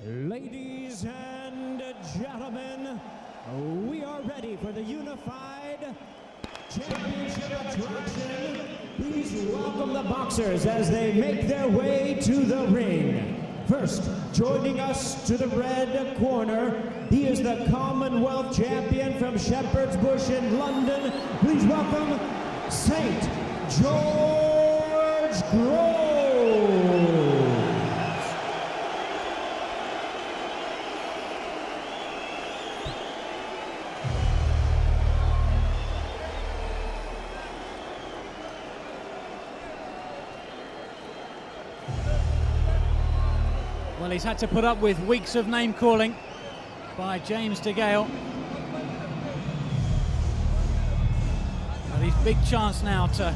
Ladies and gentlemen, we are ready for the unified championship attraction. Please welcome the boxers as they make their way to the ring. First, joining us to the red corner, he is the Commonwealth champion from Shepherd's Bush in London. Please welcome St. George Groves. Well, he's had to put up with weeks of name calling by James DeGale. But his big chance now to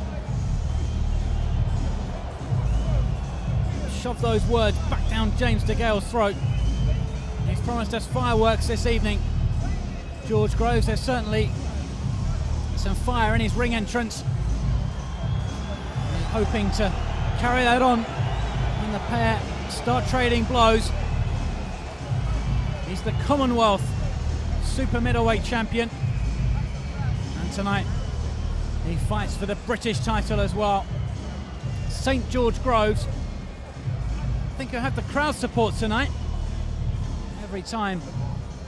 shove those words back down James DeGale's throat. He's promised us fireworks this evening. George Groves, there's certainly some fire in his ring entrance. He's hoping to carry that on when the pair start trading blows. He's the Commonwealth super middleweight champion, and tonight he fights for the British title as well. St. George Groves, I think he'll have the crowd support tonight. Every time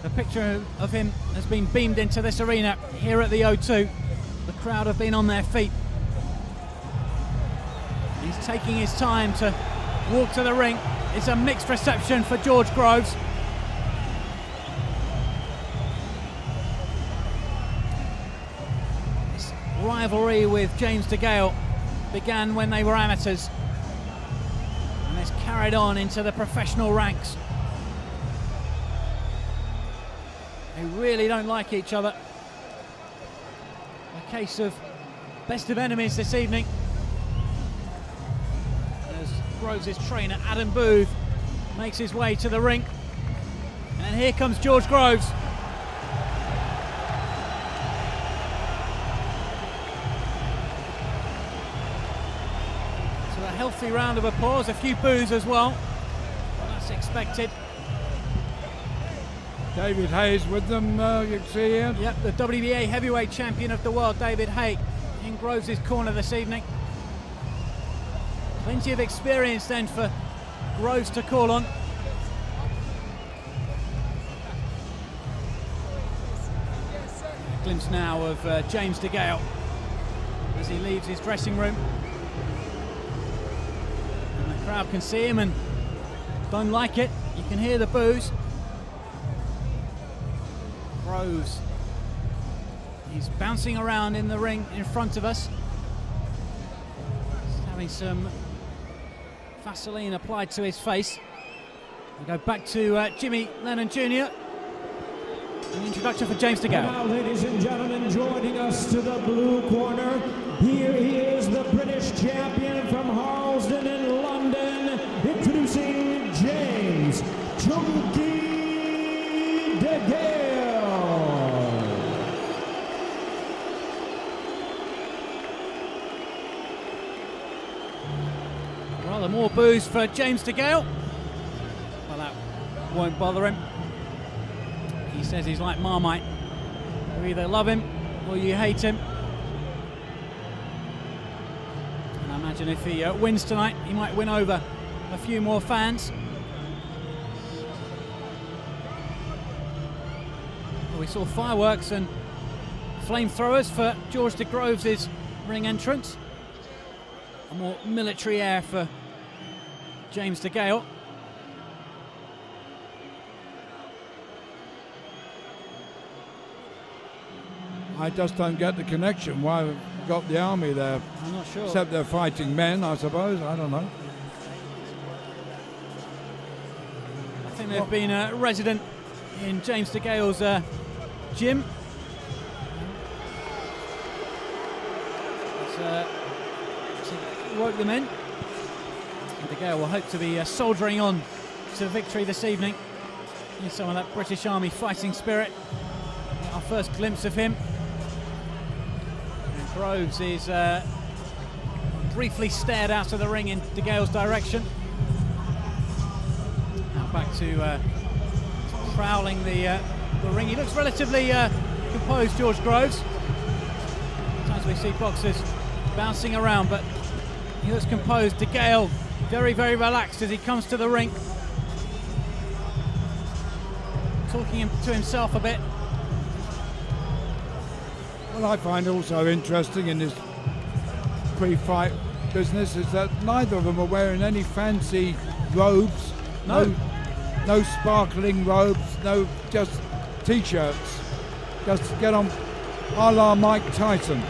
a picture of him has been beamed into this arena here at the O2, the crowd have been on their feet. He's taking his time to walk to the ring. It's a mixed reception for George Groves. This rivalry with James DeGale began when they were amateurs, and it's carried on into the professional ranks. They really don't like each other. A case of best of enemies this evening. Groves' trainer Adam Booth makes his way to the ring, and here comes George Groves. So a healthy round of applause, a few boos as well. That's expected. David Hayes with them, you can see here. Yep, the WBA heavyweight champion of the world, David Hay, in Groves' corner this evening. Plenty of experience then for Groves to call on. A glimpse now of James DeGale as he leaves his dressing room. And the crowd can see him and don't like it. You can hear the boos. Groves, he's bouncing around in the ring in front of us. He's having some Vaseline applied to his face. We go back to Jimmy Lennon Jr. An introduction for James DeGale. Now, ladies and gentlemen, joining us to the blue corner, here he is, the British champion from Harlesden in London, introducing James Chunky DeGale. Rather more boos for James DeGale. Well, that won't bother him. He says he's like Marmite. You either love him or you hate him. And I imagine if he wins tonight, he might win over a few more fans. Well, we saw fireworks and flamethrowers for George de Groves' ring entrance. A more military air for James DeGale. I just don't get the connection. Why we've got the army there? I'm not sure. Except they're fighting men, I suppose. I don't know. I think they've been a resident in James DeGale's gym. Woke them in. And DeGale will hope to be soldiering on to victory this evening. Need some of that British Army fighting spirit. Our first glimpse of him. And Groves is briefly stared out of the ring in DeGale's direction. Now back to prowling the ring. He looks relatively composed, George Groves. Sometimes we see boxers bouncing around, but he looks composed. DeGale very, very relaxed as he comes to the ring, talking to himself a bit. What I find also interesting in this pre-fight business is that neither of them are wearing any fancy robes. No sparkling robes, no, just t-shirts. Just get on a la Mike Tyson.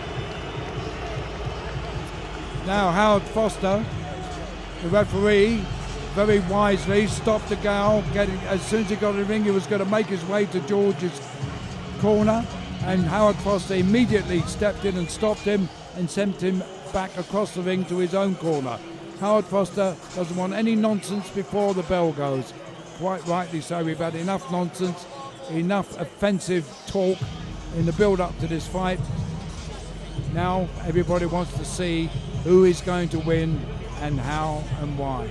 Now Howard Foster, the referee, very wisely stopped DeGale. As soon as he got in the ring, he was going to make his way to George's corner, and Howard Foster immediately stepped in and stopped him and sent him back across the ring to his own corner. Howard Foster doesn't want any nonsense before the bell goes. Quite rightly so. We've had enough nonsense, enough offensive talk in the build-up to this fight. Now everybody wants to see who is going to win and how and why.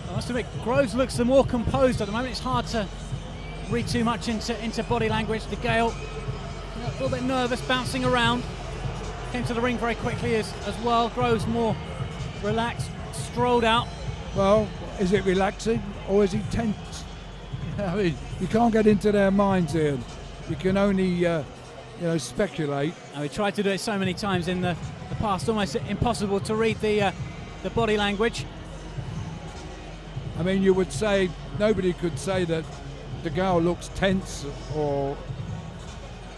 I must admit, Groves looks the more composed at the moment. It's hard to read too much into body language. DeGale a little bit nervous, bouncing around. Came to the ring very quickly as well. Groves more relaxed, strolled out. Well, is it relaxing or is he tense? I mean, you can't get into their minds here. You can only speculate. And we tried to do it so many times in the past, almost impossible to read the body language. I mean, you would say, nobody could say that DeGale looks tense or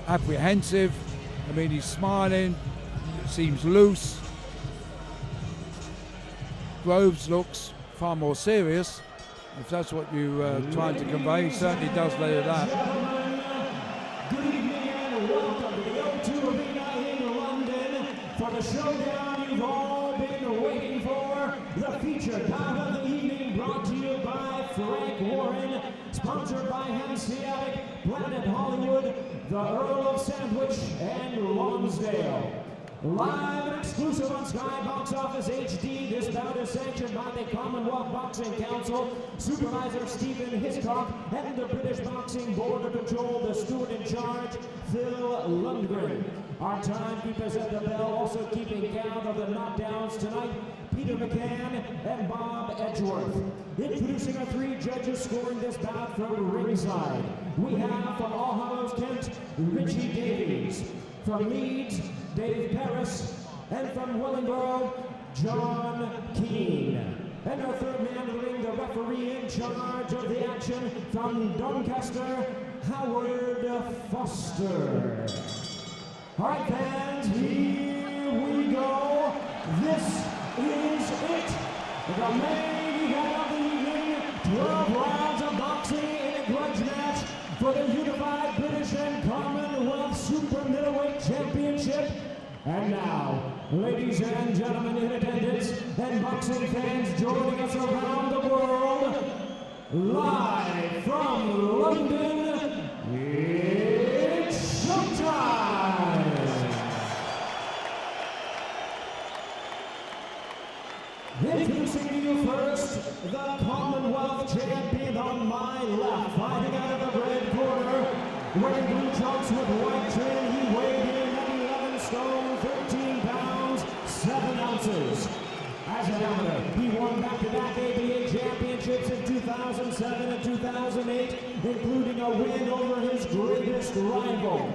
apprehensive. I mean, he's smiling, seems loose. Groves looks far more serious, if that's what you're trying to convey. He certainly does later that. Good evening and welcome to the O2 Arena in London for the showdown you've all been waiting for. The featured bout of the evening brought to you by Frank Warren, sponsored by Hanseatic, Planet Hollywood, the Earl of Sandwich, and Lonsdale. Live and exclusive on Sky Box Office HD, this bout is sanctioned by the Commonwealth Boxing Council, Supervisor Stephen Hiscock, and the British Boxing Board of Control, the steward in charge, Phil Lundgren. Our timekeepers at the bell also keeping count of the knockdowns tonight, Peter McCann and Bob Edgeworth. Introducing our three judges scoring this bout from ringside. We have from All Hallows, Kent, Richie Davies. From Leeds, Dave Paris, and from Wellingborough, John Keane. And our third man in the ring, the referee in charge of the action, from Doncaster, Howard Foster. All right, fans, here we go. This is it. The main event of the evening, 12 rounds of boxing in a grudge match for the Unified British and Commonwealth Super Middleweight Championship. And now, ladies and gentlemen in attendance and boxing fans joining us around the world, live from London, it's showtime! Introducing to you first, the Commonwealth champion on my left, fighting out of the red corner, wearing blue trunks with white trim. He weighed in at 11 stone, 13 pounds, 7 ounces. As an amateur, he won back-to-back ABA championships in 2007 and 2008, including a win over his greatest rival.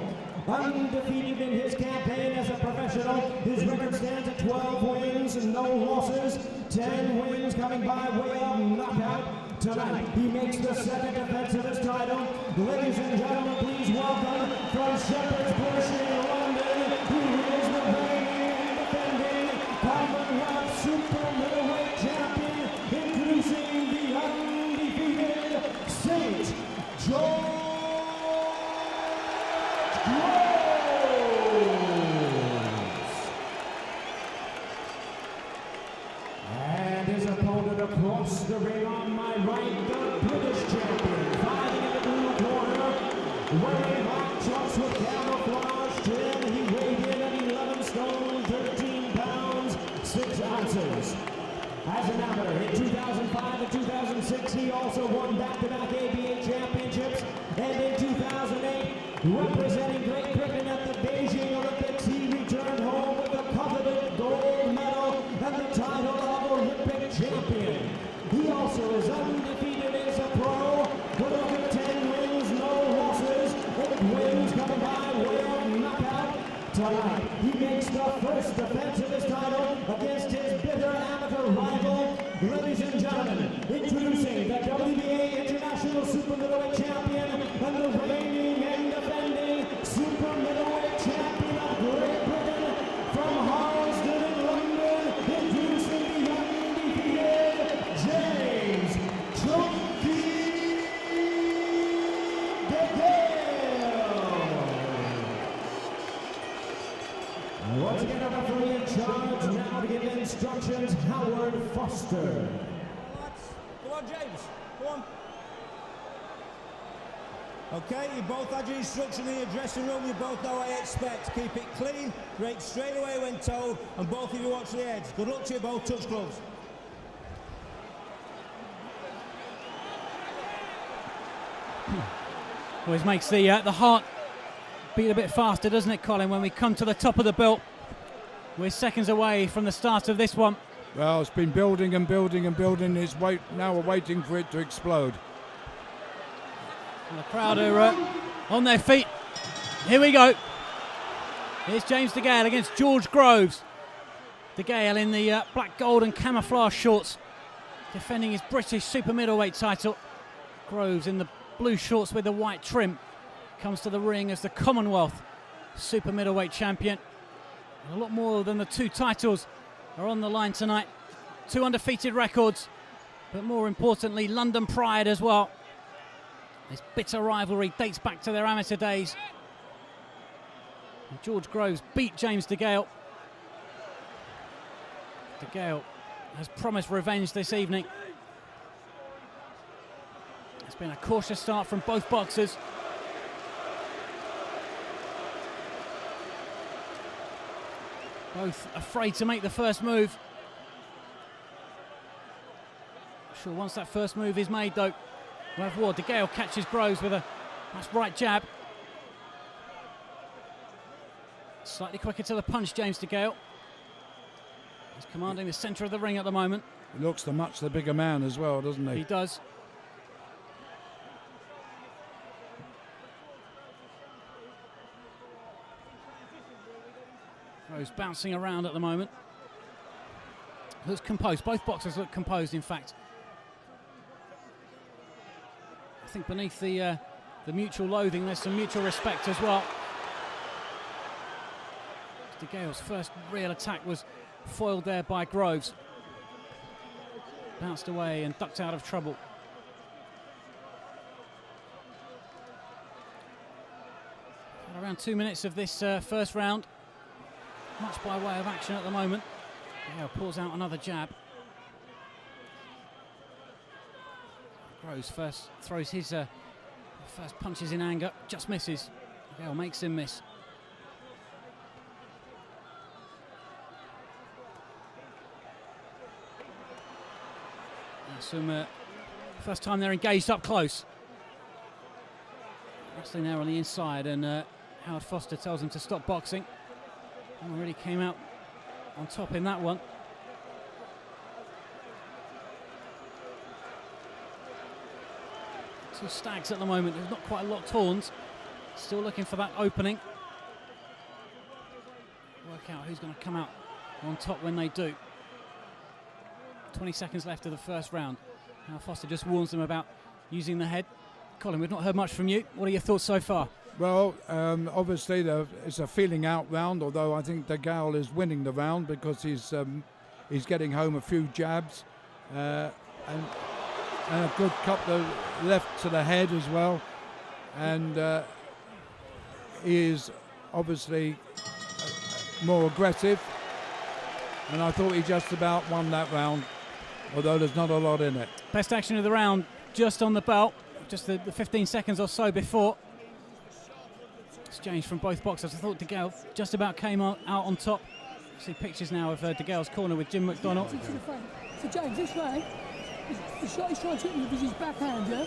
Undefeated in his campaign as a professional, his record stands at 12 wins, no losses, 10 wins coming by way of knockout. Tonight, he makes the second defense of his title. Ladies and gentlemen, please welcome from Shepherd's Bush in London, who is the reigning and defending Commonwealth Super Middleweight Champion, introducing the undefeated St. George Groves. And his opponent across the ring on my right, the British champion, fighting in the blue corner, wearing black trunks with camouflage trim. 2006, he also won back-to-back ABA championships, and in 2008, representing Great Britain at the Beijing Olympics, he returned home with the coveted gold medal and the title of Olympic champion. He also is undefeated as a pro, with over 10 wins, no losses, with wins coming by way of knockout. Tonight, he makes the first defense of his title against his bitter amateur rival. Ladies and gentlemen, introducing the WBA International Super Middleweight Champion and the reigning and defending Super Middleweight Champion of Great Britain from Harlesden in London, introducing the undefeated James "Chunky" DeGale. Once again, our referee in charge now to give instructions, Howard Foster. Come on, James. Come on. Okay, you both had your instruction in your dressing room. You both know what I expect. Keep it clean, break straight away when told, and both of you watch the heads. Good luck to you both. Touch gloves. Always makes the heart beat a bit faster, doesn't it, Colin, when we come to the top of the belt? We're seconds away from the start of this one. Well, it's been building and building and building. Now we're waiting for it to explode. And the crowd are on their feet. Here we go. Here's James DeGale against George Groves. DeGale in the black, gold and camouflage shorts, defending his British super middleweight title. Groves in the blue shorts with the white trim comes to the ring as the Commonwealth super middleweight champion. And a lot more than the two titles are on the line tonight. Two undefeated records, but more importantly, London pride as well. This bitter rivalry dates back to their amateur days. And George Groves beat James DeGale. DeGale has promised revenge this evening. It's been a cautious start from both boxers. Both afraid to make the first move. Sure, once that first move is made, though, we'll have war. DeGale catches Groves with a nice right jab. Slightly quicker to the punch, James DeGale. He's commanding the centre of the ring at the moment. He looks the much the bigger man as well, doesn't he? He does. Groves bouncing around at the moment. Looks composed. Both boxers look composed, in fact. I think beneath the mutual loathing, there's some mutual respect as well. DeGale's first real attack was foiled there by Groves. Bounced away and ducked out of trouble. Around 2 minutes of this first round. Much by way of action at the moment. DeGale pulls out another jab. Groves first throws his first punches in anger, just misses. DeGale makes him miss. Some first time they're engaged up close. Wrestling there on the inside, and Howard Foster tells him to stop boxing. And really came out on top in that one. Two stags at the moment, they've not quite locked horns. Still looking for that opening. Work out who's going to come out on top when they do. 20 seconds left of the first round. Now Foster just warns them about using the head. Colin, we've not heard much from you. What are your thoughts so far? Well, obviously it's a feeling out round, although I think DeGale is winning the round because he's getting home a few jabs and a good couple left to the head as well. And he is obviously more aggressive. And I thought he just about won that round, although there's not a lot in it. Best action of the round, just on the belt, just the 15 seconds or so before. Exchange from both boxers. I thought DeGale just about came out on top. See pictures now of DeGale's corner with Jim McDonald. So James, this way. He's trying to hit you with his backhand, yeah?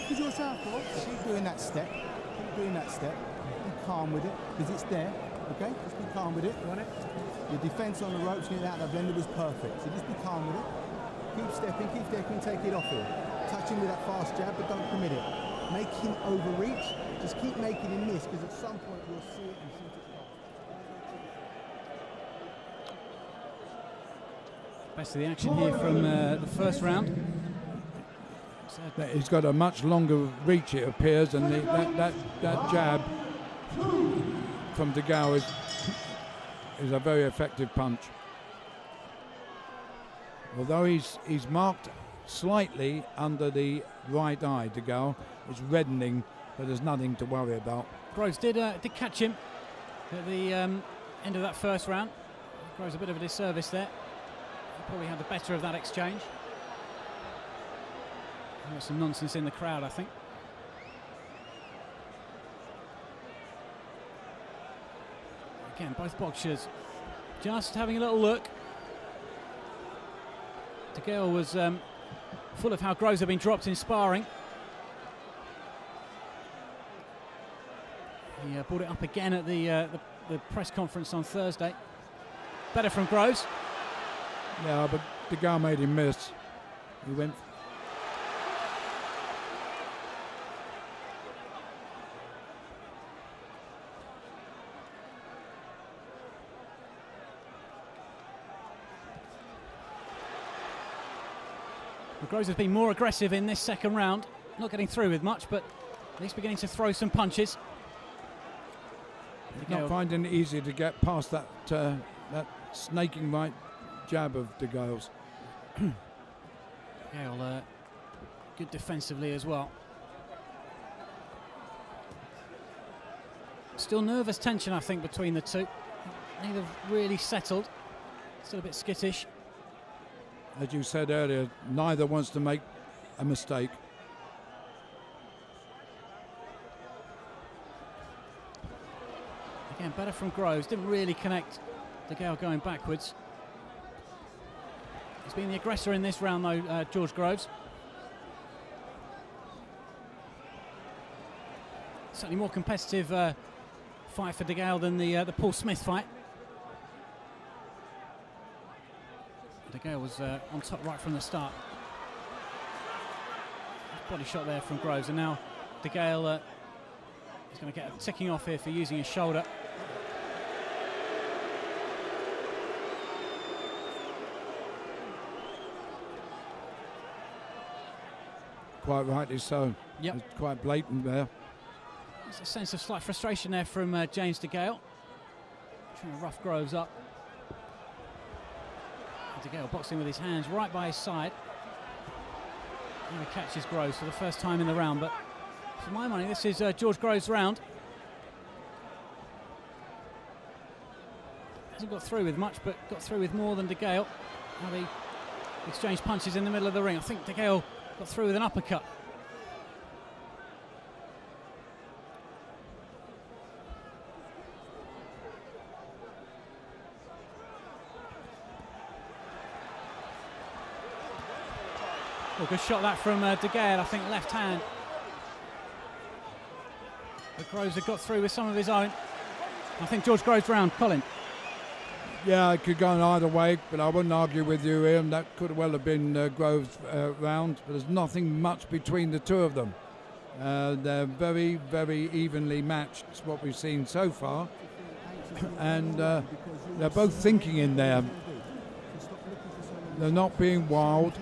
Because you're southpaw. Keep doing that step. Keep doing that step. Be calm with it, because it's there. Okay? Just be calm with it. You want it? Your defence on the ropes, getting out of that blender was perfect. So just be calm with it. Keep stepping, take it off here. Touch him with that fast jab, but don't commit it. Make him overreach. Just keep making him miss, because at some point you'll see it and shoot it fast. Best of the action here from the first round. He's got a much longer reach, it appears, and that jab from DeGale is a very effective punch. Although he's marked slightly under the right eye, DeGale is reddening, but there's nothing to worry about. Groves did catch him at the end of that first round. Groves a bit of a disservice there. He probably had the better of that exchange. There's some nonsense in the crowd, I think. Again, both boxers just having a little look. DeGale was full of how Groves had been dropped in sparring. He brought it up again at the press conference on Thursday. Better from Groves. Yeah, but DeGale made him miss. He went. Groves has been more aggressive in this second round, not getting through with much, but at least beginning to throw some punches. Not finding it easy to get past that snaking right jab of DeGale's. DeGale good defensively as well. Still nervous tension, I think, between the two. Neither really settled. Still a bit skittish. As you said earlier, neither wants to make a mistake. Again, better from Groves. Didn't really connect DeGale going backwards. He's been the aggressor in this round, though, George Groves. Certainly more competitive fight for DeGale than the Paul Smith fight. DeGale was on top right from the start. Body shot there from Groves, and now DeGale is going to get a ticking off here for using his shoulder. Quite rightly so. Yep. It's quite blatant there. There's a sense of slight frustration there from James DeGale. Trying to rough Groves up. DeGale boxing with his hands right by his side. Now he catches Groves for the first time in the round, but for my money, this is George Groves' round. Hasn't got through with much, but got through with more than DeGale. Now they exchange punches in the middle of the ring. I think DeGale got through with an uppercut. Oh, good shot that from DeGale, I think left hand. But Groves had got through with some of his own. I think George Groves' round. Colin. Yeah, it could go in either way, but I wouldn't argue with you, Ian. That could well have been Groves' round, but there's nothing much between the two of them. They're very, very evenly matched, it's what we've seen so far. And they're both thinking in there. They're not being wild.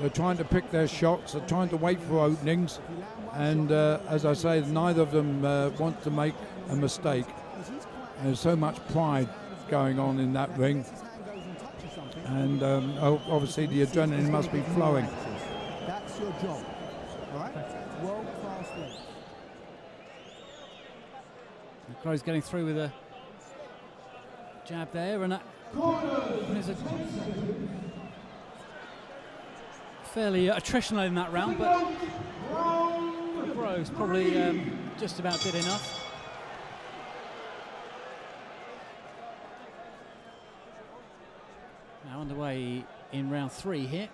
They're trying to pick their shots. They're trying to wait for openings. And as I say, neither of them want to make a mistake. There's so much pride going on in that ring. And obviously the adrenaline must be flowing. That's your job, right? World-class legs. Groves getting through with a jab there, and there's a fairly attritional in that round, but Groves probably just about did enough. Now underway in round 3 here.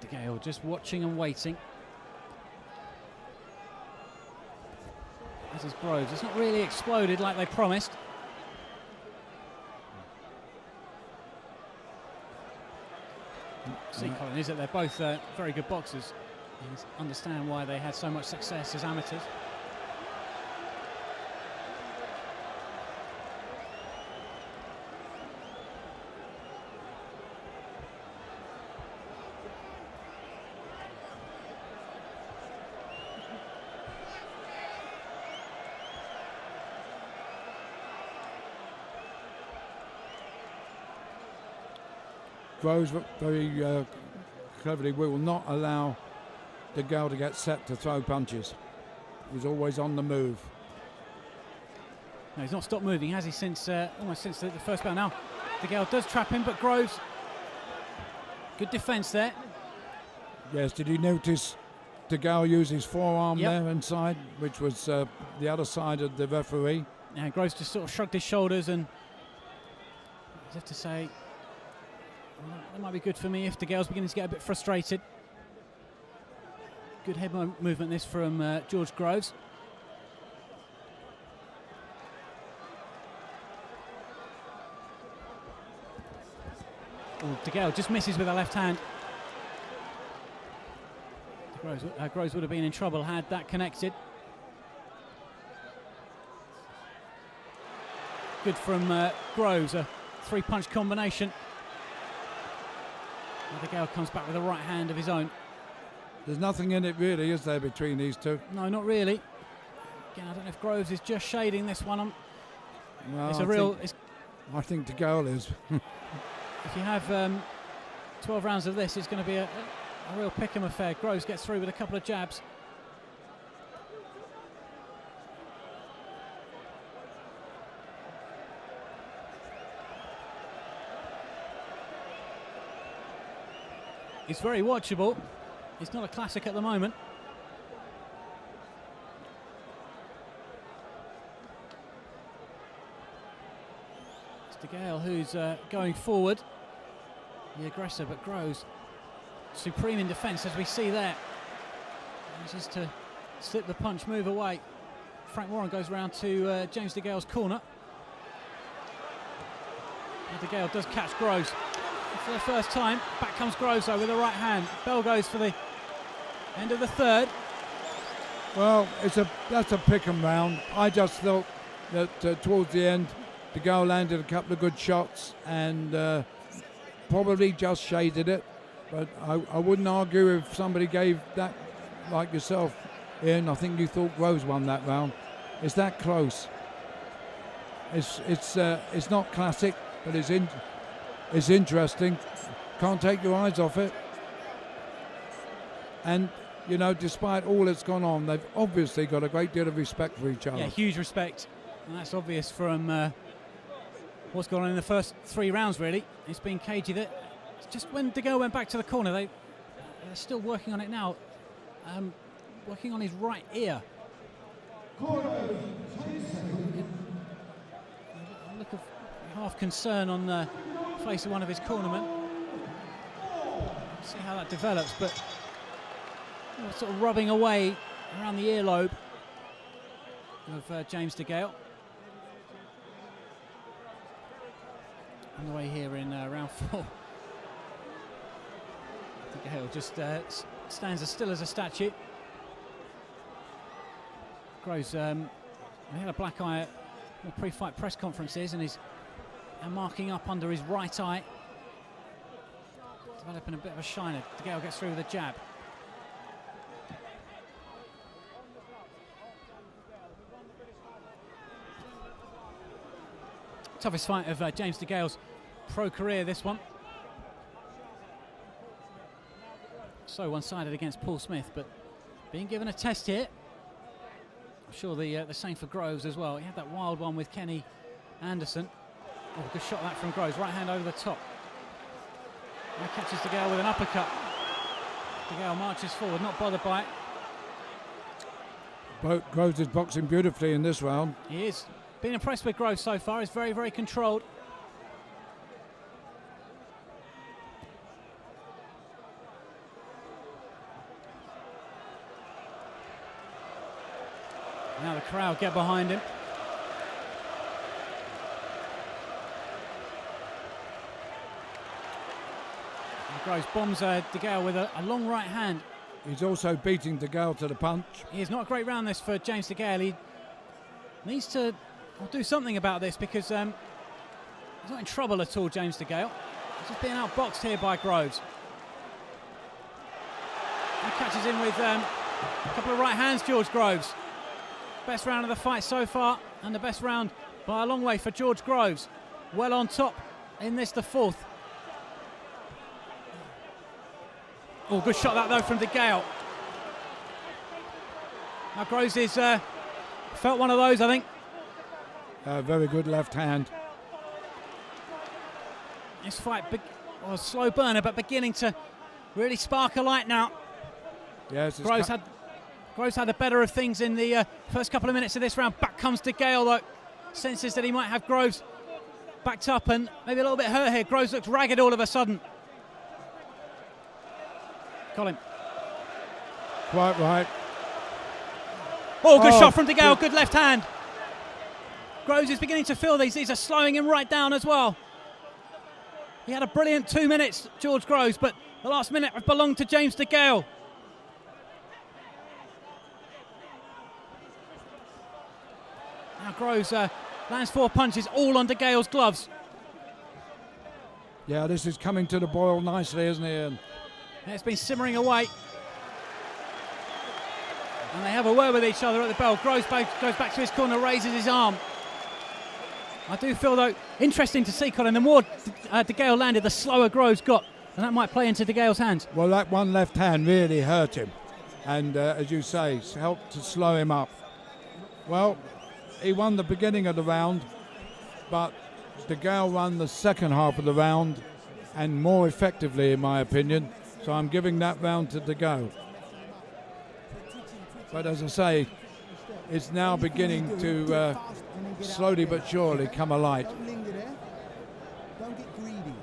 DeGale just watching and waiting. This is Groves. It's not really exploded like they promised. See, Colin, is that they're both very good boxers. You understand why they had so much success as amateurs. Groves very cleverly will not allow DeGale to get set to throw punches. He's always on the move. No, he's not stopped moving, has he, since almost since the first bout. Now DeGale does trap him, but Groves, good defence there. Yes, did you notice DeGale use his forearm Yep. there inside, which was the other side of the referee? Yeah, Groves just sort of shrugged his shoulders and, as if to say, well, that might be good for me if DeGale's beginning to get a bit frustrated. Good head movement this from George Groves. Oh, DeGale just misses with the left hand. Groves would have been in trouble had that connected. Good from Groves, a three-punch combination. And DeGale comes back with a right hand of his own. There's nothing in it really, is there, between these two? No, not really. Again, I don't know if Groves is just shading this one. Well, It's a real. I think DeGale is. If you have 12 rounds of this, it's going to be a real pick-em affair. Groves gets through with a couple of jabs. It's very watchable. It's not a classic at the moment. It's DeGale who's going forward, the aggressor, but Groves supreme in defence, as we see there. Manages to slip the punch, move away. Frank Warren goes round to James DeGale's corner. And DeGale does catch Groves. For the first time, back comes Groves though with the right hand. Bell goes for the end of the third. Well, that's a pick 'em round. I just thought that towards the end, DeGale landed a couple of good shots and probably just shaded it. But I wouldn't argue if somebody gave that, like yourself, Ian. I think you thought Groves won that round. It's that close. It's not classic, but it's interesting. Can't take your eyes off it. And, you know, despite all that's gone on, they've obviously got a great deal of respect for each other. Yeah, huge respect. And that's obvious from what's gone on in the first 3 rounds, really. It's been cagey. That just when DeGale went back to the corner, they're still working on it now. Working on his right ear. A look of half concern on the face of one of his cornermen. See how that develops, but sort of rubbing away around the earlobe of James DeGale. On the way here in round 4. DeGale just stands as still as a statue. Groves, he had a black eye at the pre-fight press conferences and is marking up under his right eye. Developing a bit of a shiner. DeGale gets through with a jab. Toughest fight of James DeGale's pro career, this one. So one-sided against Paul Smith, but being given a test here. I'm sure the same for Groves as well. He had that wild one with Kenny Anderson. Oh, good shot that from Groves. Right hand over the top. Now catches DeGale with an uppercut. DeGale marches forward, not bothered by it. Groves is boxing beautifully in this round. He is. Been impressed with Groves so far. He's very, very controlled. Now the crowd get behind him. And Groves bombs DeGale with a long right hand. He's also beating DeGale to the punch. He is not a great round this for James DeGale. He needs to do something about this because he's not in trouble at all, James DeGale. He's just being outboxed here by Groves. He catches in with a couple of right hands, George Groves. Best round of the fight so far, and the best round by a long way for George Groves. Well on top in this, the fourth. Oh, good shot that though from DeGale. Now Groves is felt one of those, I think. Very good left hand. This fight was a slow burner, but beginning to really spark a light now. Yes, Groves had the better of things in the first couple of minutes of this round. Back comes DeGale though. Senses that he might have Groves backed up and maybe a little bit hurt here. Groves looks ragged all of a sudden. Colin. Quite right. Oh, good shot from DeGale. Good left hand. Groves is beginning to feel these. These are slowing him right down as well. He had a brilliant 2 minutes, George Groves, but the last minute belonged to James DeGale. Now Groves lands 4 punches, all on DeGale's gloves. Yeah, this is coming to the boil nicely, isn't it, Ian? It's been simmering away. And they have a word with each other at the bell. Groves goes back to his corner, raises his arm. I do feel, though, interesting to see, Colin, the more DeGale landed, the slower Groves got. And that might play into DeGale's hands. Well, that one left hand really hurt him. And, as you say, helped to slow him up. Well, he won the beginning of the round, but DeGale won the second half of the round, and more effectively, in my opinion. So I'm giving that round to DeGale. But as I say, it's now beginning to slowly but surely come alight. Don't linger there. Don't get greedy.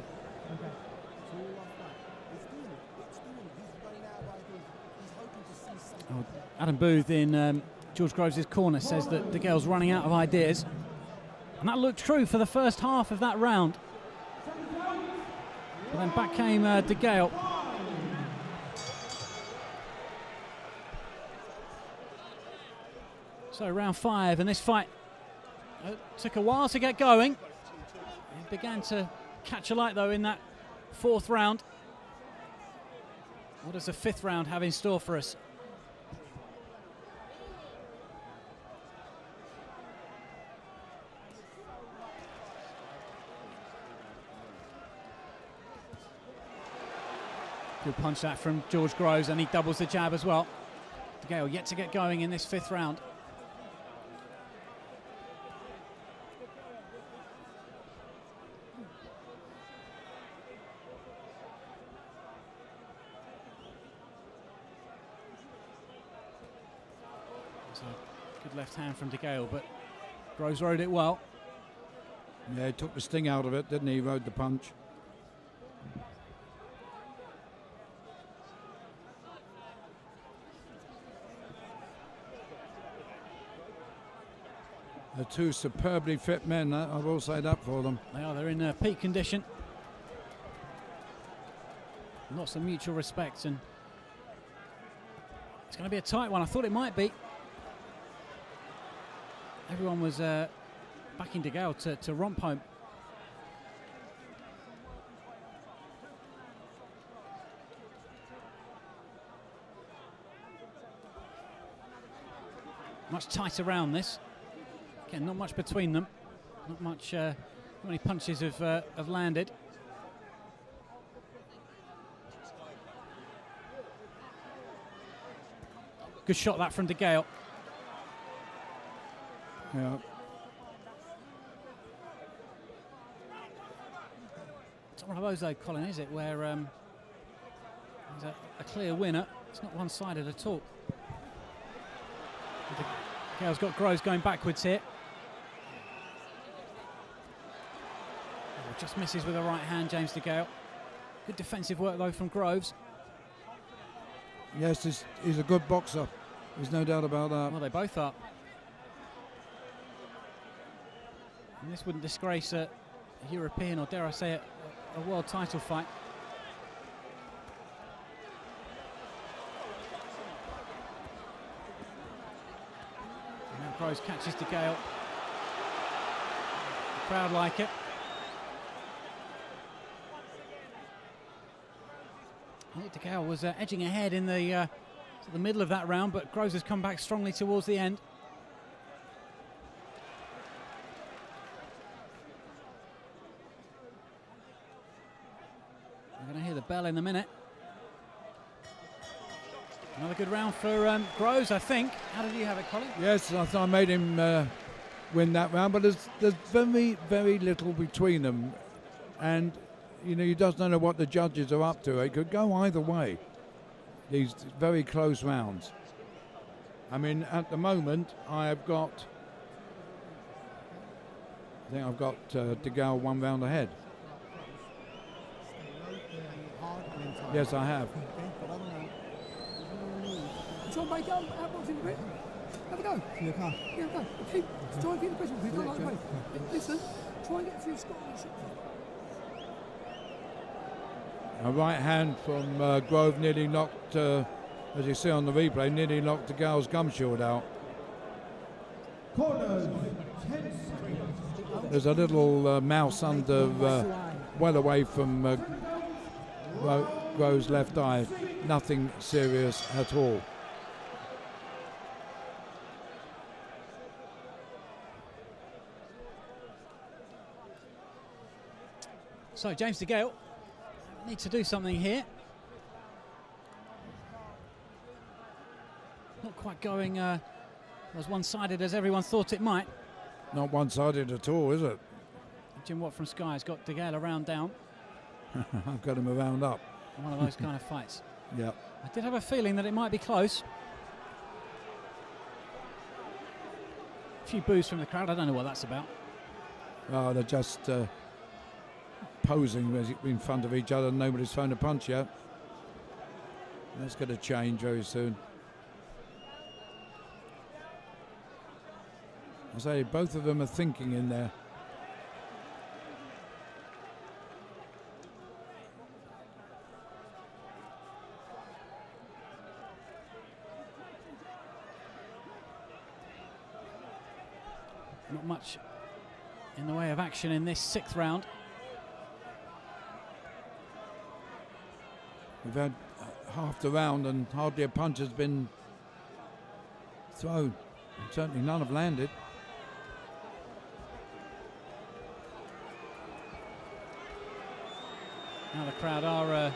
Adam Booth in George Groves' corner says that DeGale's running out of ideas. And that looked true for the first half of that round. But then back came DeGale. So round 5, and this fight took a while to get going. It began to catch a light though in that 4th round. What does the 5th round have in store for us? Good punch that from George Groves, and he doubles the jab as well. DeGale yet to get going in this 5th round. So good left hand from DeGale, but Groves rode it well. Yeah, he took the sting out of it, didn't he? He rode the punch. They're two superbly fit men, I will say that for them. They are, they're in peak condition. Lots of mutual respect, and it's going to be a tight one. I thought it might be. Everyone was backing DeGale to romp home. Much tighter round this. Again, not much between them. Not much. Not many punches have landed. Good shot that from DeGale. Yeah. It's not one of those though, Colin, is it? Where there's a clear winner. It's not one-sided at all. DeGale's got Groves going backwards here. Oh, just misses with a right hand, James DeGale. Good defensive work though from Groves. Yes, he's a good boxer. There's no doubt about that. Well, they both are. And this wouldn't disgrace a European, or dare I say it, a world title fight. And now Groves catches DeGale. The crowd like it. I think DeGale was edging ahead in the middle of that round, but Groves has come back strongly towards the end. We're going to hear the bell in a minute. Another good round for Groves, I think. How did you have it, Colin? Yes, I thought I made him win that round, but there's very, very little between them. And, you know, you just don't know what the judges are up to. It could go either way, these very close rounds. I mean, at the moment, I think I've got DeGale 1 round ahead. Yes, I have. Try and make it outbox in a bit. Have a go. Yeah, go. Try and get the pressure. If you don't like the way. Listen, try and get a few Scottish. A right hand from Grove nearly knocked, as you see on the replay, nearly knocked DeGale's gum shield out. There's a little mouse under, well away from Grove's left eye. Nothing serious at all. So James DeGale needs to do something here. Not quite going as one-sided as everyone thought it might. Not one-sided at all, is it? Jim Watt from Sky has got DeGale around down. I've got him around up. One of those kind of fights. Yeah. I did have a feeling that it might be close. A few boos from the crowd. I don't know what that's about. Oh, they're just posing in front of each other. Nobody's thrown a punch yet. That's going to change very soon. I say both of them are thinking in there. Not much in the way of action in this 6th round. We've had half the round and hardly a punch has been thrown. Certainly none have landed. Now the crowd are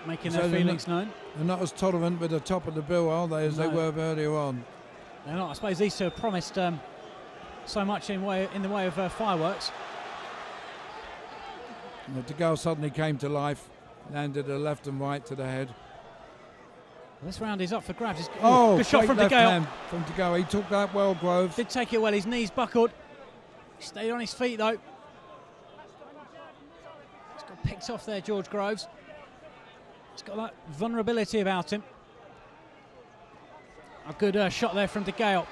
making their feelings known. They're not as tolerant with the top of the bill, are they, as they were earlier on? They're not. I suppose these two have promised so much in the way of fireworks. DeGale suddenly came to life, landed a left and right to the head. Well, this round is up for grabs. Good shot from DeGale. From DeGale, he took that well, Groves. Did take it well. His knees buckled. He stayed on his feet though. He's got picked off there, George Groves. He's got that vulnerability about him. A good shot there from DeGale.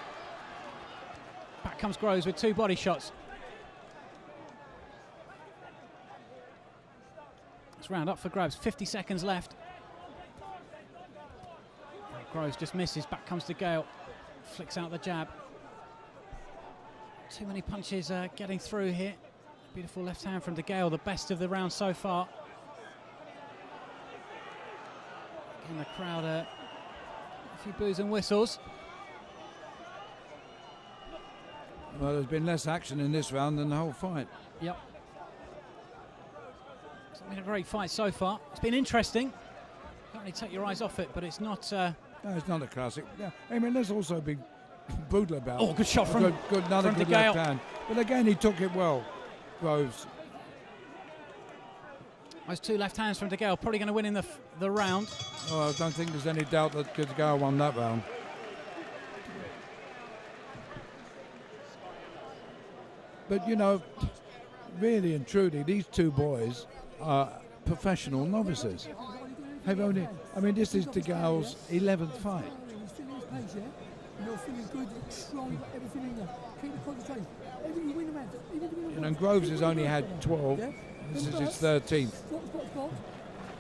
Back comes Groves with 2 body shots. This round up for grabs. 50 seconds left. Groves just misses. Back comes DeGale. Flicks out the jab. Too many punches getting through here. Beautiful left hand from DeGale. The best of the round so far. Again, the crowd a few boos and whistles. Well, there's been less action in this round than the whole fight. Yep. It's been a great fight so far. It's been interesting. Can't really take your eyes off it, but it's not. No, it's not a classic. Yeah, I mean, let's also be brutal about. Oh, good shot from another good DeGale. left hand. But again, he took it well, Groves. Those 2 left hands from DeGale, probably going to win in the round. Oh, I don't think there's any doubt that DeGale won that round. But, you know, really and truly, these 2 boys are professional novices. I mean, this is DeGale's 11th fight. He's feeling his pace, yeah? And you're feeling good, strong, everything in there. Keep the concentration. Everything you win the round. Even if you win the And Groves has only had 12. Yeah. This is Little his burst. 13th. Spot.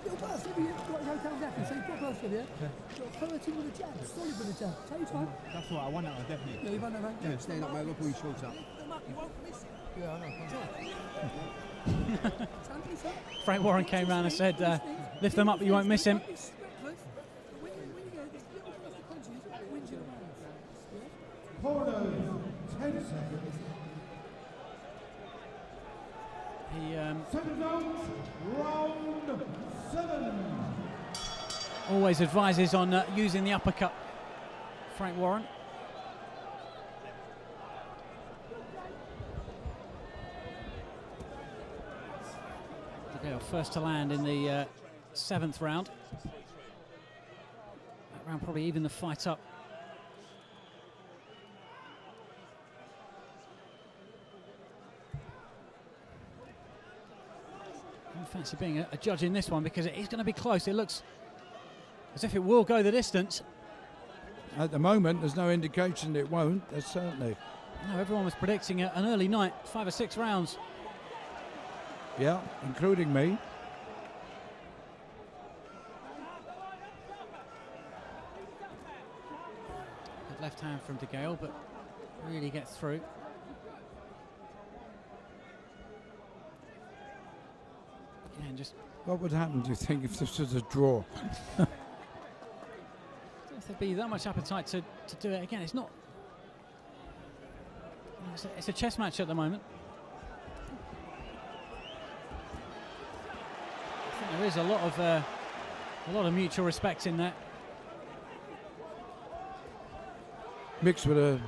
Little burst. Every how comes happen. So you've got a burst with you. Got 13 with a jab. Solid with a jab. Take your time. That's right, I won that one, definitely. Yeah, you won that round. Yeah, stand up, mate, look all your shorts up. Yeah, I know. Frank Warren came round and said, lift them up, you won't miss him. He always advises on using the uppercut, Frank Warren. DeGale first to land in the 7th round. That round probably even the fight up. I fancy being a judge in this one because it is going to be close. It looks as if it will go the distance. At the moment, there's no indication it won't. There's certainly. No, everyone was predicting an early night, 5 or 6 rounds. Yeah, including me. Good left hand from DeGale, but really gets through. And just What would happen, do you think, if this was a draw? don't know if there'd be that much appetite to do it again. It's not. It's a chess match at the moment. I think there is a lot of mutual respect in that. Mixed with a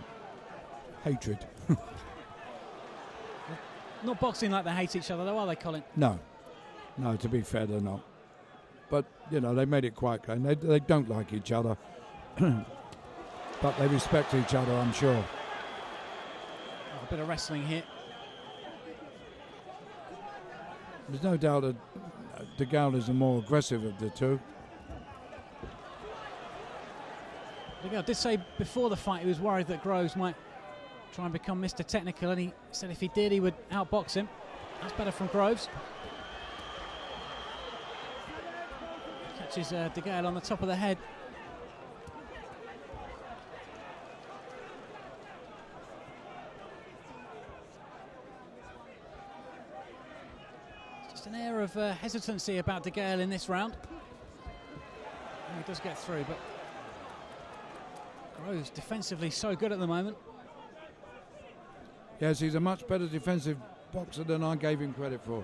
hatred. Not boxing like they hate each other, though, are they, Colin? No, to be fair, they're not. But, you know, they made it quite clear. They don't like each other. But they respect each other, I'm sure. A bit of wrestling here. There's no doubt that DeGale is the more aggressive of the two. DeGale did say before the fight he was worried that Groves might try and become Mr. Technical, and he said if he did, he would outbox him. That's better from Groves. Catches DeGale on the top of the head. Just an air of hesitancy about DeGale in this round. And he does get through, but Groves defensively so good at the moment. Yes, he's a much better defensive boxer than I gave him credit for.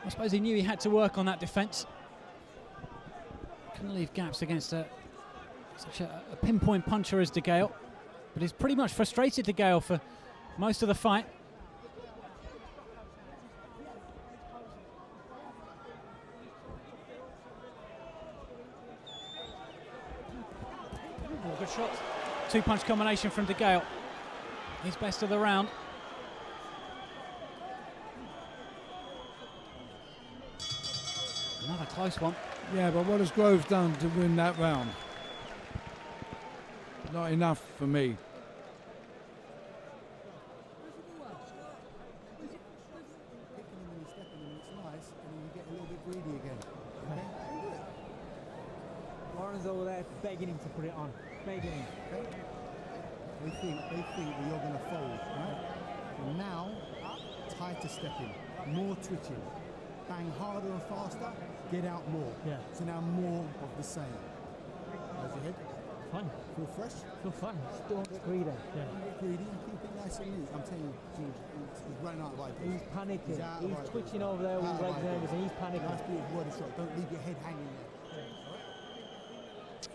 I suppose he knew he had to work on that defence. Couldn't leave gaps against such a pinpoint puncher as DeGale. But he's pretty much frustrated DeGale for most of the fight. Oh, good shot. 2-punch combination from DeGale. His best of the round. Another close one. Yeah, but what has Groves done to win that round? Not enough for me. Kicking him and stepping him, it's nice, and then you get a little bit greedy again. Okay? Do it. Warren's over there begging him to put it on. Begging him. Okay? They think that you're going to fold, right? And now, tighter stepping, more twitching, bang harder and faster, get out more. Yeah. So now more of the same. How's your head? Fun. Feel fresh? Feel fun. Don't get greedy. Yeah. Get greedy and keep it nice and neat. I'm telling you, George, he's running out of ideas. He's panicking. He's out of He's ideas. twitching over there with Out his of legs and ideas. everything. He's panicking. Nice bit of body shot. Don't leave your head hanging there.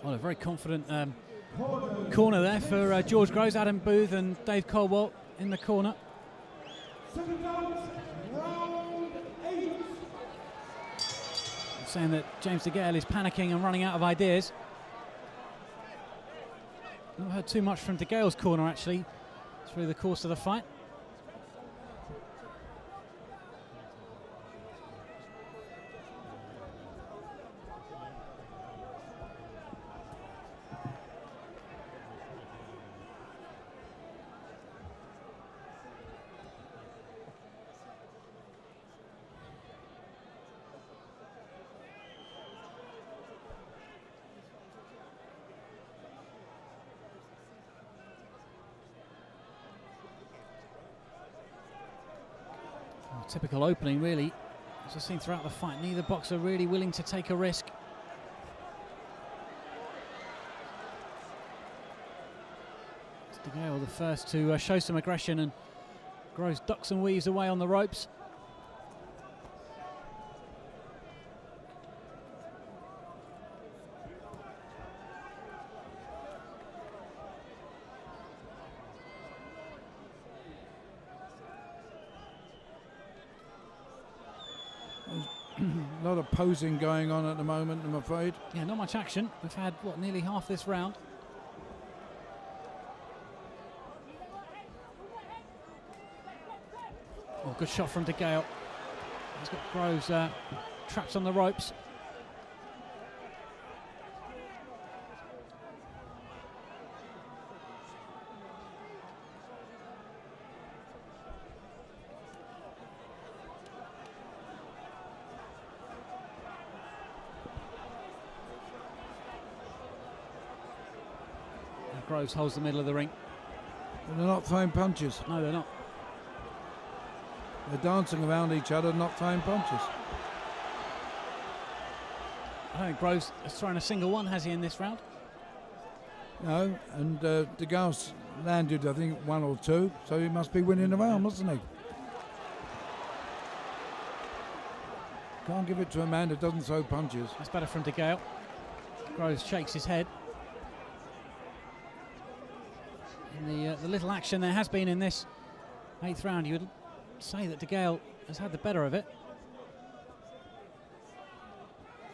Well, a very confident corner there for George Groves, Adam Booth and Dave Colwell in the corner. Saying that James DeGale is panicking and running out of ideas. Not heard too much from DeGale's corner actually through the course of the fight. Typical opening, really. As I've seen throughout the fight, neither boxer really willing to take a risk. DeGale the first to show some aggression, and Groves ducks and weaves away on the ropes. A lot of posing going on at the moment, I'm afraid. Yeah, not much action. We've had, what, nearly half this round. Oh, good shot from DeGale. He's got Groves trapped on the ropes. Groves holds the middle of the ring. But they're not throwing punches. No, they're not. They're dancing around each other, not throwing punches. I don't think Groves has thrown a single one, has he, in this round? No, and DeGale's landed, I think, one or two, so he must be winning the round, mustn't he? Can't give it to a man that doesn't throw punches. That's better from DeGale. Groves shakes his head. And the little action there has been in this 8th round, you would say that DeGale has had the better of it.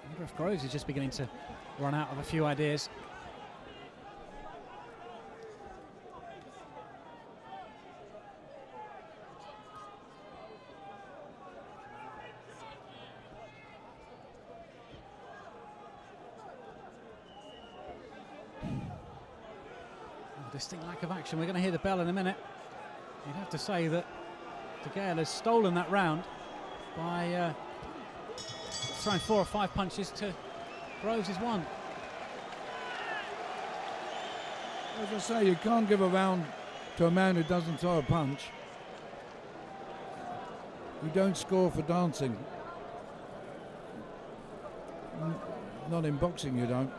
I wonder if Groves is just beginning to run out of a few ideas. Distinct lack of action. We're going to hear the bell in a minute. You'd have to say that DeGale has stolen that round by throwing 4 or 5 punches to Groves' one. As I say, you can't give a round to a man who doesn't throw a punch. You don't score for dancing. Not in boxing, you don't.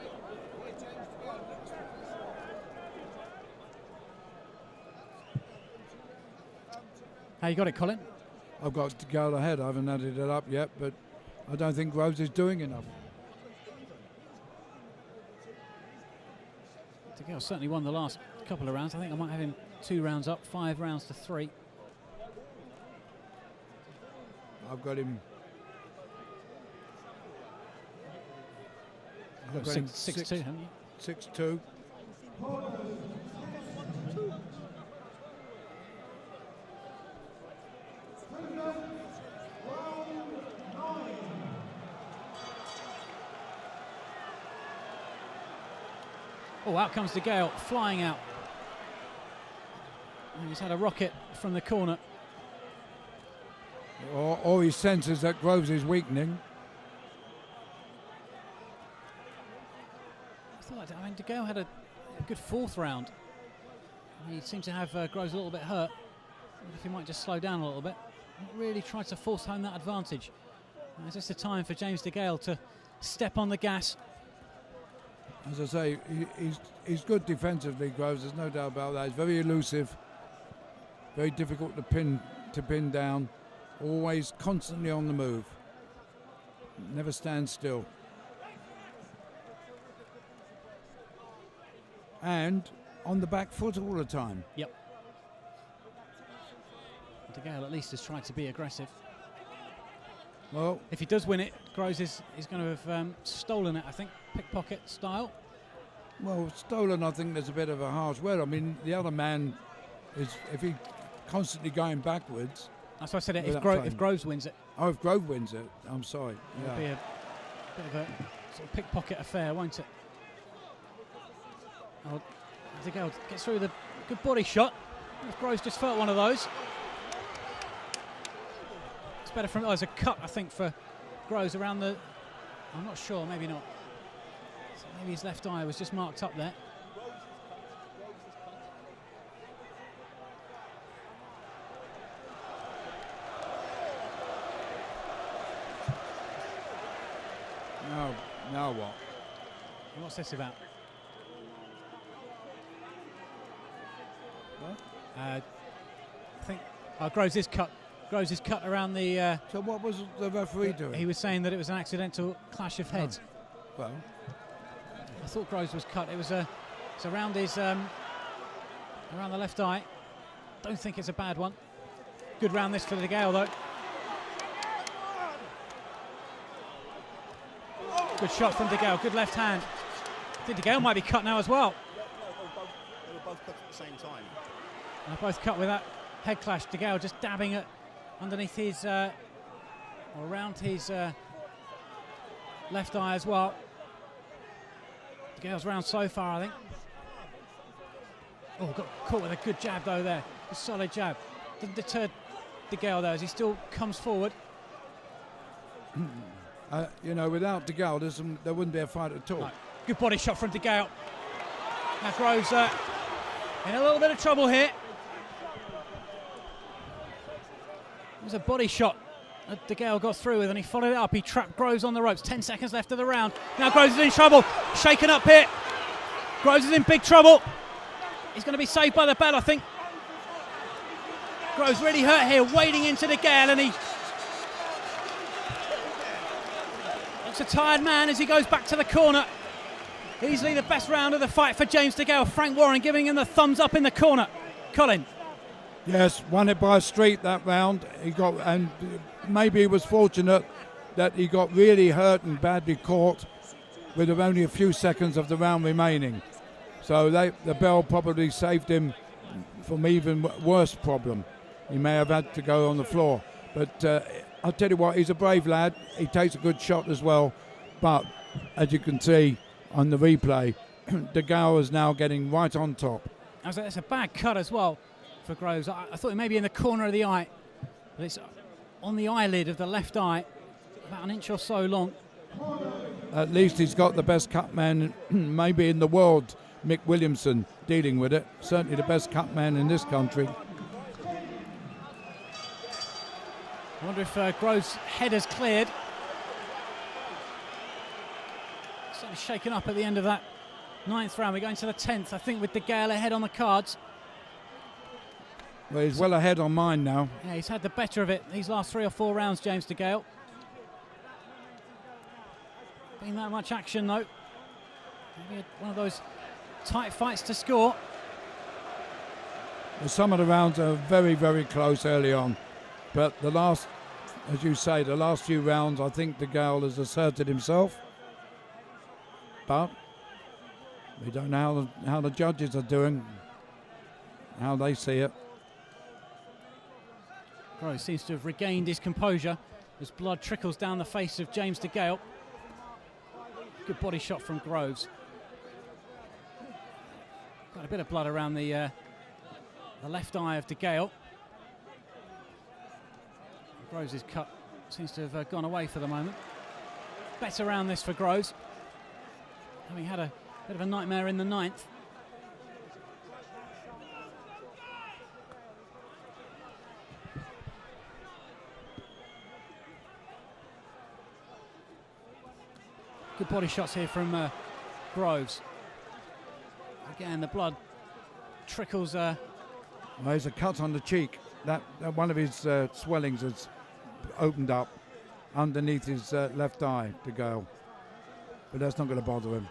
How you got it, Colin? I've got to go ahead. I haven't added it up yet, but I don't think Groves is doing enough. DeGale certainly won the last couple of rounds. I think I might have him 2 rounds up, 5 rounds to 3. I've got him. I've got him 6-2, haven't you? 6-2. Oh, out comes DeGale, flying out. And he's had a rocket from the corner. Or he senses that Groves is weakening. I mean, DeGale had a good 4th round. He seemed to have Groves a little bit hurt. I wonder if he might just slow down a little bit. Not really try to force home that advantage. It's just a time for James DeGale to step on the gas. As I say, he's good defensively, Groves, there's no doubt about that. He's very elusive, very difficult to pin down, always constantly on the move, never stands still. And on the back foot all the time. Yep. DeGale at least has tried to be aggressive. Well, if he does win it, Groves is going to have stolen it, I think, pickpocket style. Well, stolen, I think there's a bit of a harsh word. I mean, the other man is, if he's constantly going backwards. That's why I said it, if Groves wins it. Oh, if Groves wins it, I'm sorry. It'll be a bit of a sort of pickpocket affair, won't it? Oh, DeGale gets through with a good body shot. If Groves just felt one of those. It's better from, there's a cut, I think, for Groves around the, I'm not sure, maybe not. So maybe his left eye was just marked up there. Now what? What's this about? What? I think Groves is cut. Groves is cut around the. So what was the referee doing? He was saying that it was an accidental clash of heads. Well, I thought Groves was cut. It was it's around his around the left eye. Don't think it's a bad one. Good round this for DeGale though. Good shot from DeGale. Good left hand. I think DeGale might be cut now as well. They were both cut at the same time. They're both cut with that head clash. DeGale just dabbing it underneath his or around his left eye as well. DeGale's round so far, I think. Oh, got caught with a good jab though there. A solid jab. Didn't deter DeGale though as he still comes forward. you know, without DeGale, there wouldn't be a fight at all. No. Good body shot from DeGale. Now Groves in a little bit of trouble here. It was a body shot that DeGale got through with and he followed it up. He trapped Groves on the ropes. 10 seconds left of the round. Now Groves is in trouble. Shaken up here. Groves is in big trouble. He's going to be saved by the bell, I think. Groves really hurt here, wading into DeGale, and he looks a tired man as he goes back to the corner. Easily the best round of the fight for James DeGale. Frank Warren giving him the thumbs up in the corner. Colin. Yes, won it by a street that round. He got, and maybe he was fortunate that he got really hurt and badly caught with only a few seconds of the round remaining. So the bell probably saved him from even worse problem. He may have had to go on the floor. But I'll tell you what, he's a brave lad. He takes a good shot as well. But as you can see on the replay, DeGale is now getting right on top. It's a bad cut as well for Groves. I thought it may be in the corner of the eye, but it's on the eyelid of the left eye, about an inch or so long. At least he's got the best cut man maybe in the world, Mick Williamson, dealing with it. Certainly the best cut man in this country. I wonder if Groves' head has cleared. Certainly shaken up at the end of that 9th round. We're going to the 10th, I think, with DeGale ahead on the cards. Well, he's well ahead on mine now. Yeah, he's had the better of it these last 3 or 4 rounds, James DeGale. Been that much action, though. Maybe one of those tight fights to score. Well, some of the rounds are very, very close early on. But the last, as you say, the last few rounds, I think DeGale has asserted himself. But we don't know how the judges are doing, how they see it. Groves seems to have regained his composure as blood trickles down the face of James DeGale. Good body shot from Groves. Got a bit of blood around the left eye of DeGale. Groves' cut seems to have gone away for the moment. Better round this for Groves, having had a bit of a nightmare in the 9th. Good body shots here from Groves. Again, the blood trickles. Well, there's a cut on the cheek. That one of his swellings has opened up underneath his left eye, DeGale. But that's not going to bother him.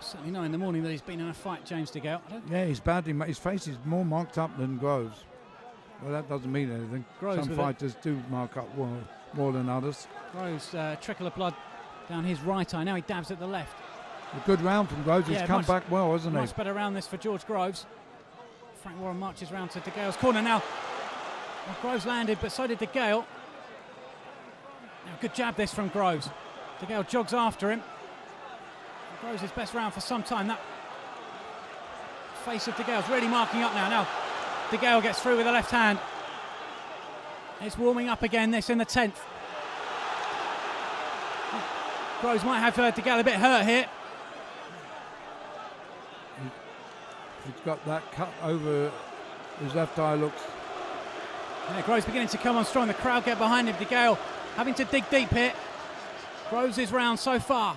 Certainly know in the morning that he's been in a fight, James DeGale. Yeah, he's badly. His face is more marked up than Groves. Well, that doesn't mean anything. Groves Some fighters do mark up more than others. Groves, trickle of blood down his right eye. Now he dabs at the left. A good round from Groves. He's come back well, hasn't he? Much better round this for George Groves. Frank Warren marches round to DeGale's corner now. Well, Groves landed, but so did DeGale. Now, good jab this from Groves. DeGale jogs after him. Groves' his best round for some time. That face of DeGale's really marking up now. Now, DeGale gets through with the left hand. It's warming up again, this in the 10th. Groves might have DeGale a bit hurt here. He's got that cut over his left eye, looks. Yeah, Groves beginning to come on strong. The crowd get behind him. DeGale having to dig deep here. Groves' round so far.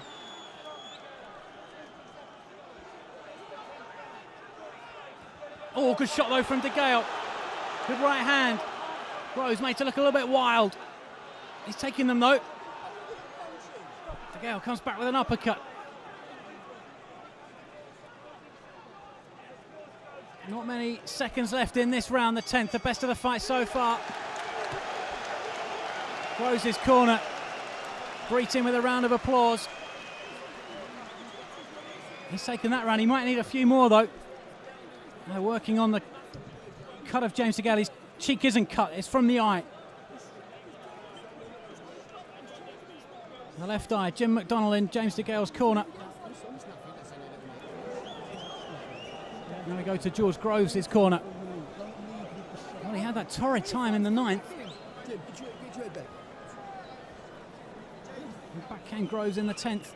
Oh, good shot though from DeGale. Good right hand. Groves made to look a little bit wild. He's taking them though. DeGale comes back with an uppercut. Not many seconds left in this round, the 10th, the best of the fight so far. Groves' corner greeting with a round of applause. He's taken that round. He might need a few more though. They're working on the cut of James DeGale. His cheek isn't cut, it's from the eye. The left eye, Jim McDonnell in James DeGale's corner. Now we go to George Groves' corner. Well, he had that torrid time in the 9th. And back came Groves in the 10th.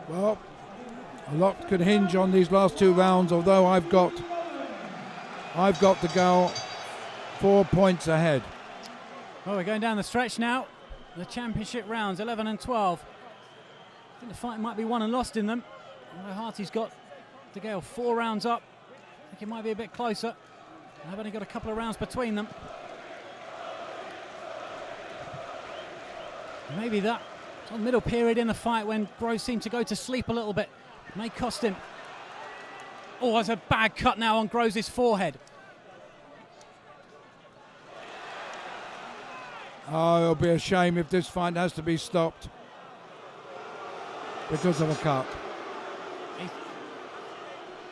Well, a lot could hinge on these last 2 rounds, although I've got DeGale 4 points ahead. Well, we're going down the stretch now. The championship rounds, 11 and 12. I think the fight might be won and lost in them. Although Harty's got DeGale 4 rounds up. I think it might be a bit closer. I've only got a couple of rounds between them. Maybe that middle period in the fight when Groves seemed to go to sleep a little bit may cost him. Oh, there's a bad cut now on Groves' forehead. Oh, it'll be a shame if this fight has to be stopped because of a cut.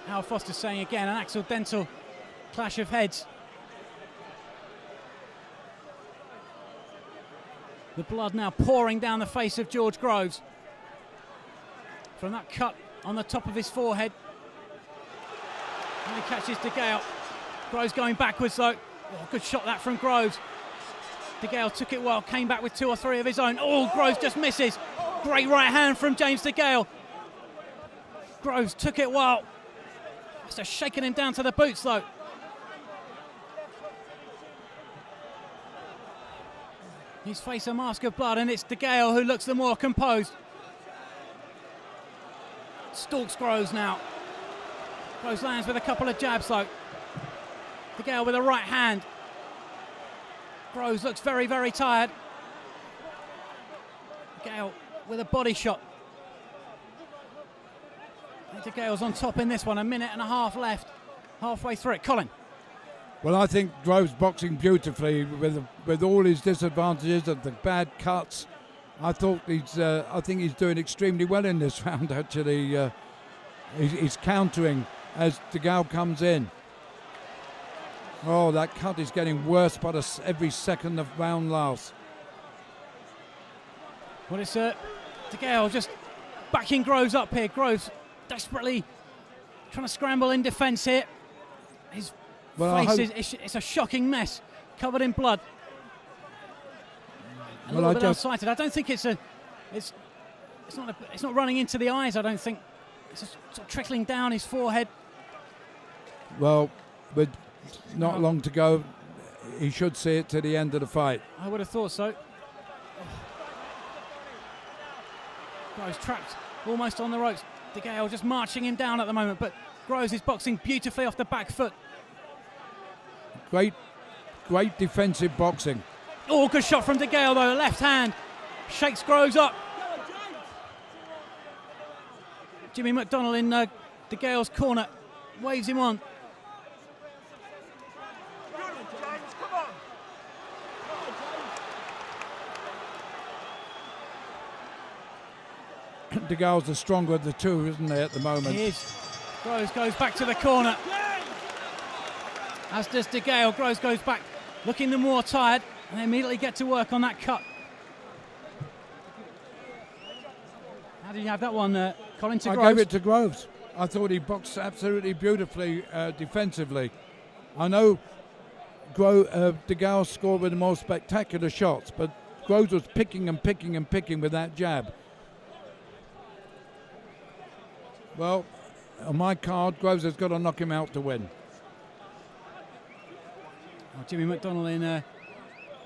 Hal Foster's saying again, an accidental clash of heads. The blood now pouring down the face of George Groves from that cut on the top of his forehead. And he catches DeGale. Groves going backwards though. Oh, good shot that from Groves. DeGale took it well, came back with 2 or 3 of his own. Oh, Groves just misses. Great right hand from James DeGale. Groves took it well. Must have shaken him down to the boots though. His face a mask of blood, and it's DeGale who looks the more composed. Stalks Groves now. Groves lands with a couple of jabs though. DeGale with a right hand. Groves looks very, very tired. DeGale with a body shot. DeGale's on top in this one, 1.5 minutes left. Halfway through it. Colin. Well, I think Groves boxing beautifully with all his disadvantages of the bad cuts. I think he's doing extremely well in this round. Actually, he's countering as DeGale comes in. Oh, that cut is getting worse by every second the round lasts. Well, it's DeGale just backing Groves up here. Groves desperately trying to scramble in defence here. His face it's a shocking mess, covered in blood. A little bit unsighted. I don't think it's not running into the eyes. I don't think it's just sort of trickling down his forehead. Well, with not long to go, he should see it to the end of the fight. I would have thought so. Groves trapped almost on the ropes. DeGale just marching him down at the moment, but Groves is boxing beautifully off the back foot. Great defensive boxing. Oh, good shot from DeGale though, left hand. Shakes Groves up. Jimmy McDonnell in DeGale's corner. Waves him on. DeGale's the stronger of the two, isn't he, at the moment? He is. Groves goes back to the corner. As does DeGale. Groves goes back, looking the more tired, and they immediately get to work on that cut. How did you have that one, Colin, to Groves? I gave it to Groves. I thought he boxed absolutely beautifully defensively. I know DeGale scored with the more spectacular shots, but Groves was picking and picking and picking with that jab. Well, on my card, Groves has got to knock him out to win. Oh, Jimmy McDonnell in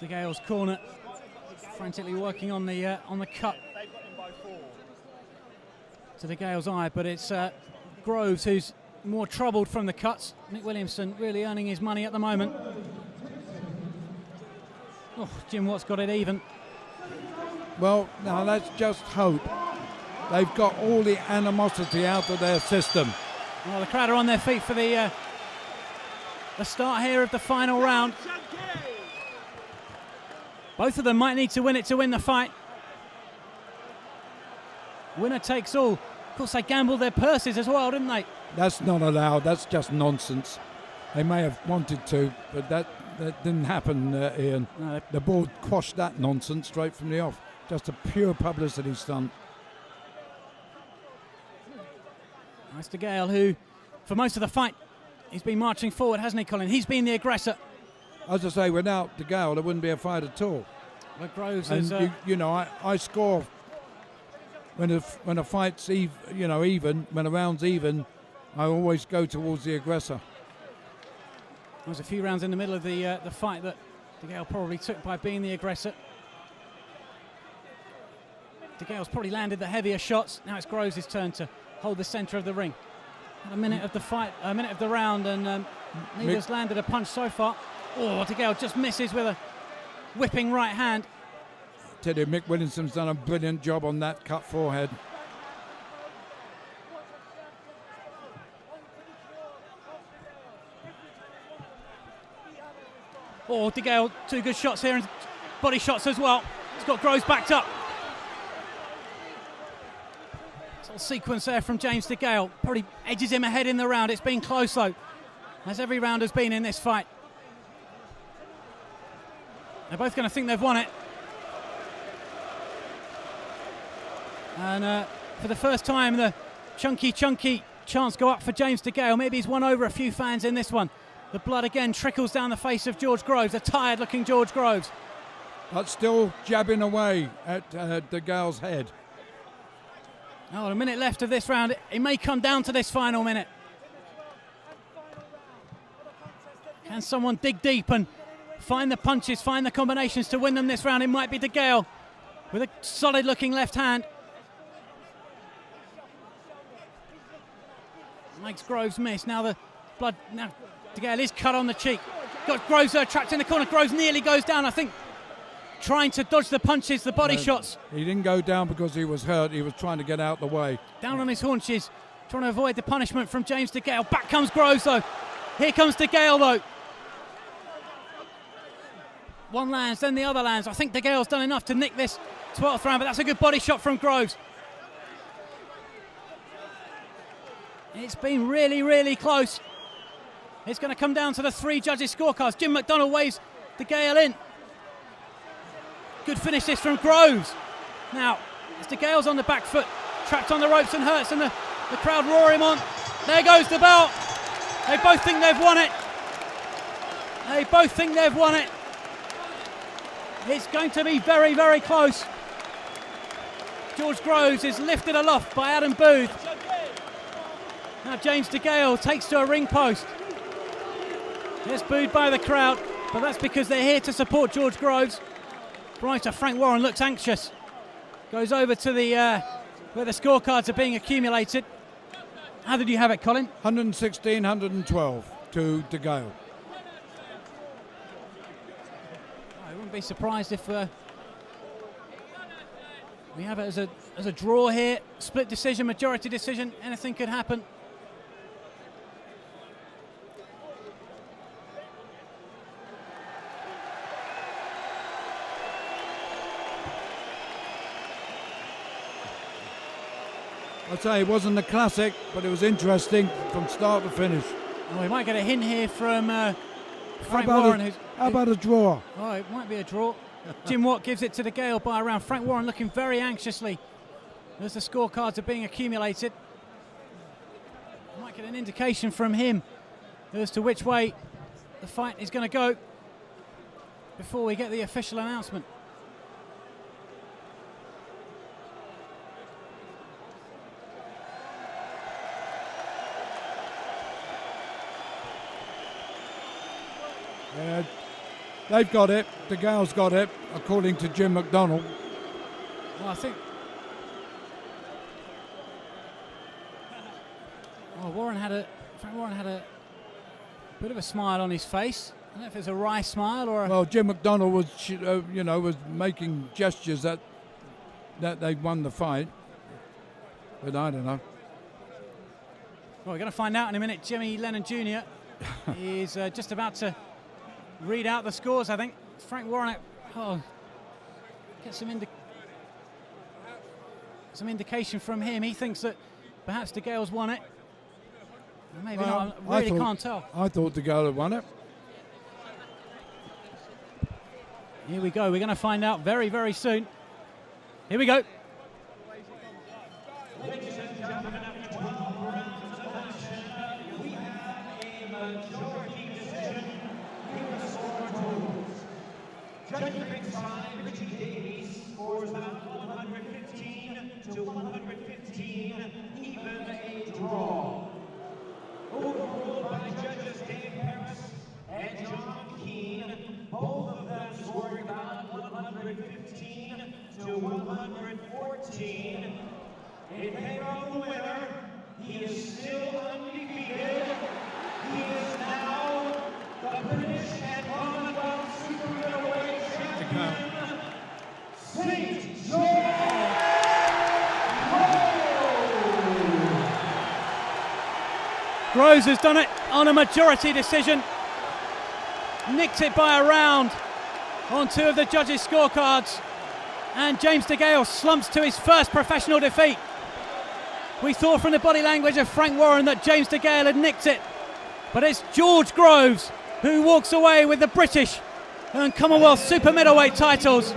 DeGale's corner, frantically working on the cut to DeGale's eye, but it's Groves who's more troubled from the cuts. Nick Williamson really earning his money at the moment. Oh, Jim Watt's got it even. Well, now let's just hope they've got all the animosity out of their system. Well, the crowd are on their feet for the start here of the final round. Both of them might need to win it to win the fight. Winner takes all. Of course, they gambled their purses as well, didn't they? That's not allowed. That's just nonsense. They may have wanted to, but that didn't happen, Ian. No. The board quashed that nonsense straight from the off. Just a pure publicity stunt. That's DeGale, who, for most of the fight, he's been marching forward, hasn't he, Colin? He's been the aggressor. As I say, without DeGale, there wouldn't be a fight at all. Well, Groves And is... you know, I score when a fight's even, when a round's even, I always go towards the aggressor. There was a few rounds in the middle of the fight that DeGale probably took by being the aggressor. DeGale's probably landed the heavier shots. Now it's Groves' turn to hold the centre of the ring. A minute of the fight, a minute of the round, and neither's landed a punch so far. Oh, DeGale just misses with a whipping right hand. I tell you, Mick Williamson's done a brilliant job on that cut forehead. Oh, DeGale, two good shots here and body shots as well. He's got Groves backed up. Little sequence there from James DeGale. Probably edges him ahead in the round. It's been close though, as every round has been in this fight. They're both going to think they've won it. And for the first time, the chunky chants go up for James DeGale. Maybe he's won over a few fans in this one. The blood again trickles down the face of George Groves, a tired-looking George Groves. But still jabbing away at DeGale's head. Oh, a minute left of this round. It may come down to this final minute. Can someone dig deep and find the punches, find the combinations to win them this round? It might be DeGale with a solid-looking left hand. Makes Groves miss. Now the blood... Now DeGale is cut on the cheek. Got Groves trapped in the corner. Groves nearly goes down, I think, trying to dodge the punches, the body shots. He didn't go down because he was hurt. He was trying to get out the way. Down on his haunches, trying to avoid the punishment from James DeGale. Back comes Groves, though. Here comes DeGale, though. One lands, then the other lands. I think DeGale's done enough to nick this 12th round, but that's a good body shot from Groves. It's been really, really close. It's going to come down to the three judges' scorecards. Jim McDonnell waves DeGale in. Good finish this from Groves. Now, as DeGale's on the back foot, trapped on the ropes and hurts, and the crowd roar him on. There goes the bell. They both think they've won it. They both think they've won it. It's going to be very, very close. George Groves is lifted aloft by Adam Booth. Now James DeGale takes to a ring post. It's booed by the crowd, but that's because they're here to support George Groves. Brighter Frank Warren looks anxious. Goes over to the where the scorecards are being accumulated. How did you have it, Colin? 116, 112 to DeGale. I wouldn't be surprised if we have it as a draw here. Split decision, majority decision. Anything could happen. I'd say it wasn't a classic, but it was interesting from start to finish. Oh, we might get a hint here from Frank Warren. How about a draw? Oh, it might be a draw. Jim Watt gives it to DeGale by a round. Frank Warren looking very anxiously as the scorecards are being accumulated. Might get an indication from him as to which way the fight is going to go before we get the official announcement. They've got it. DeGale's got it, according to Jim McDonald. Well, I think. Well, Frank Warren had a bit of a smile on his face. I don't know if it's a wry smile or a... Well, Jim McDonald was, was making gestures that they won the fight. But I don't know. Well, we're going to find out in a minute. Jimmy Lennon Jr. is just about to read out the scores, I think. Frank Warren, get some indication from him. He thinks that perhaps DeGale's won it. Maybe not. I really can't tell. I thought DeGale had won it. Here we go. We're going to find out very, very soon. Here we go. Ladies and gentlemen, after 12 rounds of action, we have a majority decision. Here are the score totals. Judging ringside, Richie Davies scores about 115 to 115, even a draw. Overruled by judges Dave Harris and John Keane, both of them scoring about 115 to 114. In favor of the winner, he is still undefeated. He is now the British and Commonwealth Super Middleweight Champion, St. George. Groves has done it on a majority decision. Nicked it by a round on two of the judges' scorecards. And James DeGale slumps to his first professional defeat. We thought from the body language of Frank Warren that James DeGale had nicked it. But it's George Groves who walks away with the British and Commonwealth Super Middleweight titles.